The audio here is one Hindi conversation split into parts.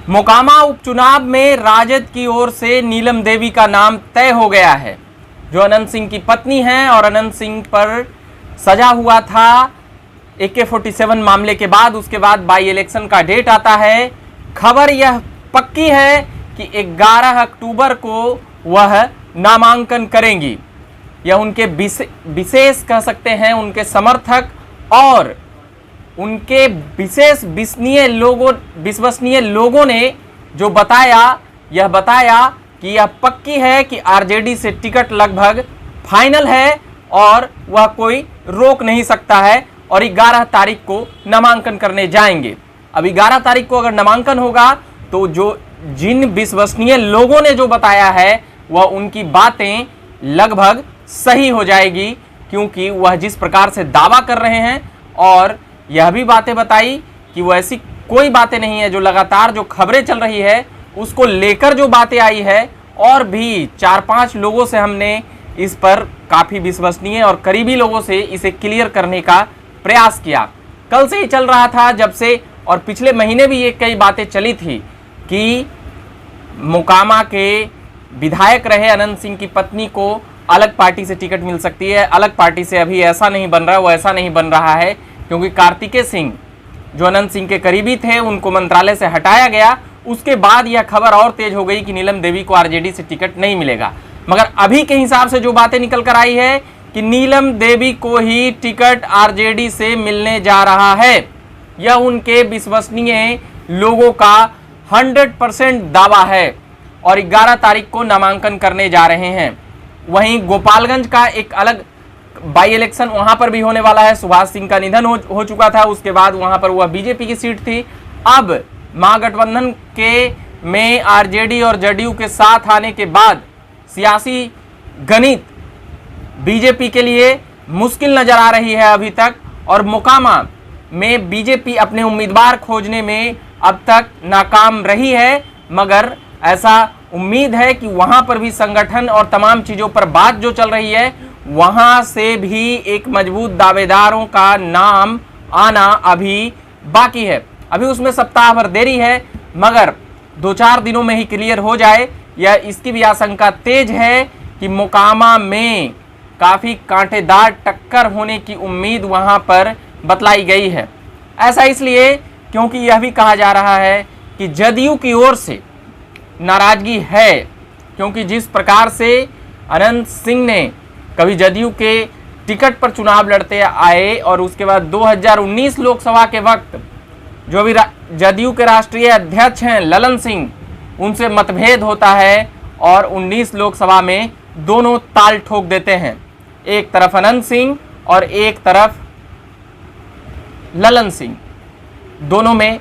मोकामा उपचुनाव में राजद की ओर से नीलम देवी का नाम तय हो गया है, जो अनंत सिंह की पत्नी हैं और अनंत सिंह पर सजा हुआ था AK-47 मामले के बाद। उसके बाद बाई इलेक्शन का डेट आता है। खबर यह पक्की है कि 11 अक्टूबर को वह नामांकन करेंगी। यह उनके विशेष कह सकते हैं उनके समर्थक और उनके विशेष विश्वसनीय लोगों ने जो यह बताया कि यह पक्की है कि आरजेडी से टिकट लगभग फाइनल है और वह कोई रोक नहीं सकता है और 11 तारीख को नामांकन करने जाएंगे। अब 11 तारीख को अगर नामांकन होगा तो जिन विश्वसनीय लोगों ने जो बताया है वह उनकी बातें लगभग सही हो जाएगी, क्योंकि वह जिस प्रकार से दावा कर रहे हैं और यह भी बातें बताई कि वो ऐसी कोई बातें नहीं है, जो लगातार जो खबरें चल रही है उसको लेकर जो बातें आई है, और भी 4-5 लोगों से हमने इस पर काफ़ी विश्वसनीय और करीबी लोगों से इसे क्लियर करने का प्रयास किया। कल से ही चल रहा था जब से, और पिछले महीने भी ये कई बातें चली थी कि मोकामा के विधायक रहे अनंत सिंह की पत्नी को अलग पार्टी से टिकट मिल सकती है। अलग पार्टी से अभी ऐसा नहीं बन रहा है, वो ऐसा नहीं बन रहा है क्योंकि कार्तिकेय सिंह जो अनंत सिंह के करीबी थे उनको मंत्रालय से हटाया गया। उसके बाद यह खबर और तेज हो गई कि नीलम देवी को आरजेडी से टिकट नहीं मिलेगा। मगर अभी के हिसाब से जो बातें निकल कर आई है कि नीलम देवी को ही टिकट आरजेडी से मिलने जा रहा है, यह उनके विश्वसनीय लोगों का 100% दावा है और 11 तारीख को नामांकन करने जा रहे हैं। वहीं गोपालगंज का एक अलग बाई इलेक्शन वहां पर भी होने वाला है। सुभाष सिंह का निधन हो चुका था, उसके बाद वहां पर वह बीजेपी की सीट थी। अब महागठबंधन में आरजेडी और जदयू के साथ आने के बाद सियासी गणित बीजेपी के लिए मुश्किल नजर आ रही है अभी तक, और मोकामा में बीजेपी अपने उम्मीदवार खोजने में अब तक नाकाम रही है। मगर ऐसा उम्मीद है कि वहां पर भी संगठन और तमाम चीजों पर बात जो चल रही है, वहां से भी एक मजबूत दावेदारों का नाम आना अभी बाकी है। अभी उसमें सप्ताह भर देरी है, मगर 2-4 दिनों में ही क्लियर हो जाए, यह इसकी भी आशंका तेज है कि मोकामा में काफी कांटेदार टक्कर होने की उम्मीद वहां पर बतलाई गई है। ऐसा इसलिए क्योंकि यह भी कहा जा रहा है कि जदयू की ओर से नाराजगी है, क्योंकि जिस प्रकार से अनंत सिंह ने कभी जदयू के टिकट पर चुनाव लड़ते आए और उसके बाद 2019 लोकसभा के वक्त जो भी जदयू के राष्ट्रीय अध्यक्ष हैं ललन सिंह, उनसे मतभेद होता है और 19 लोकसभा में दोनों ताल ठोक देते हैं। एक तरफ अनंत सिंह और एक तरफ ललन सिंह, दोनों में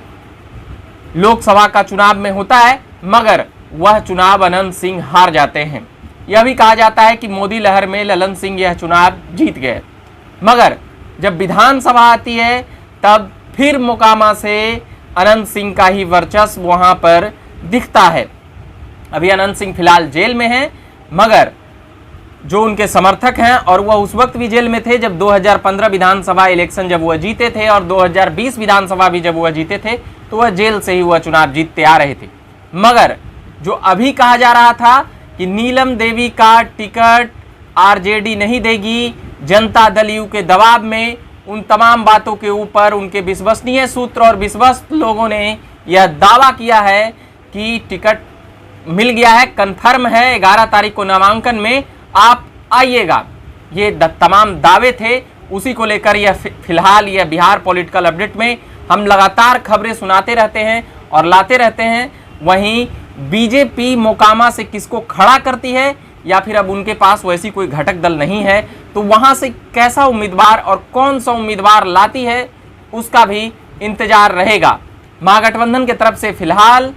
लोकसभा का चुनाव में होता है, मगर वह चुनाव अनंत सिंह हार जाते हैं। यह भी कहा जाता है कि मोदी लहर में ललन सिंह यह चुनाव जीत गए, मगर जब विधानसभा आती है तब फिर मोकामा से अनंत सिंह का ही वर्चस्व वहां पर दिखता है। अभी अनंत सिंह फिलहाल जेल में हैं, मगर जो उनके समर्थक हैं, और वह उस वक्त भी जेल में थे जब 2015 विधानसभा इलेक्शन जब वह जीते थे और 2020 विधानसभा भी जब वह जीते थे, तो वह जेल से ही वह चुनाव जीतते आ रहे थे। मगर जो अभी कहा जा रहा था कि नीलम देवी का टिकट आरजेडी नहीं देगी, जनता दल यू के दबाव में, उन तमाम बातों के ऊपर उनके विश्वसनीय सूत्र और विश्वस्त लोगों ने यह दावा किया है कि टिकट मिल गया है, कन्फर्म है, 11 तारीख को नामांकन में आप आइएगा। ये तमाम दावे थे, उसी को लेकर यह फिलहाल यह बिहार पॉलिटिकल अपडेट में हम लगातार खबरें सुनाते रहते हैं और लाते रहते हैं। वहीं बीजेपी मोकामा से किसको खड़ा करती है, या फिर अब उनके पास वैसी कोई घटक दल नहीं है, तो वहां से कैसा उम्मीदवार और कौन सा उम्मीदवार लाती है, उसका भी इंतजार रहेगा। महागठबंधन की तरफ से फिलहाल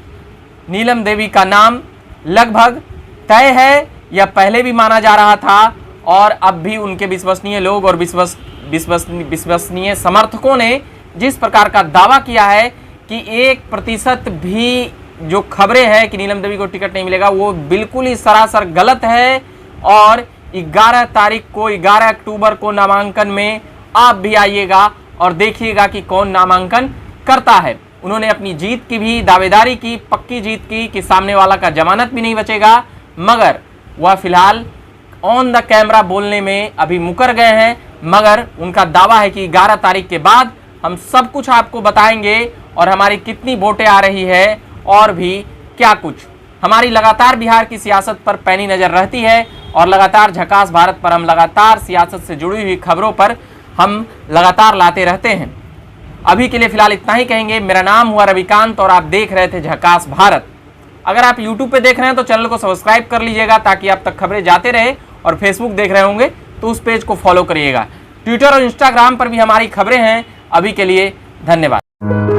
नीलम देवी का नाम लगभग तय है, यह पहले भी माना जा रहा था, और अब भी उनके विश्वसनीय लोग और विश्वसनीय समर्थकों ने जिस प्रकार का दावा किया है कि 1% भी जो खबरें हैं कि नीलम देवी को टिकट नहीं मिलेगा, वो बिल्कुल ही सरासर गलत है। और 11 तारीख को 11 अक्टूबर को नामांकन में आप भी आइएगा और देखिएगा कि कौन नामांकन करता है। उन्होंने अपनी जीत की भी दावेदारी की, पक्की जीत की कि सामने वाला का जमानत भी नहीं बचेगा, मगर वह फिलहाल ऑन द कैमरा बोलने में अभी मुकर गए हैं। मगर उनका दावा है कि 11 तारीख के बाद हम सब कुछ आपको बताएंगे और हमारी कितनी वोटें आ रही है और भी क्या कुछ। हमारी लगातार बिहार की सियासत पर पैनी नजर रहती है और लगातार झकास भारत पर हम लगातार सियासत से जुड़ी हुई खबरों पर हम लगातार लाते रहते हैं। अभी के लिए फिलहाल इतना ही कहेंगे। मेरा नाम हुआ रविकांत और आप देख रहे थे झकास भारत। अगर आप YouTube पे देख रहे हैं तो चैनल को सब्सक्राइब कर लीजिएगा ताकि आप तक खबरें जाते रहे, और फेसबुक देख रहे होंगे तो उस पेज को फॉलो करिएगा। ट्विटर और इंस्टाग्राम पर भी हमारी खबरें हैं। अभी के लिए धन्यवाद।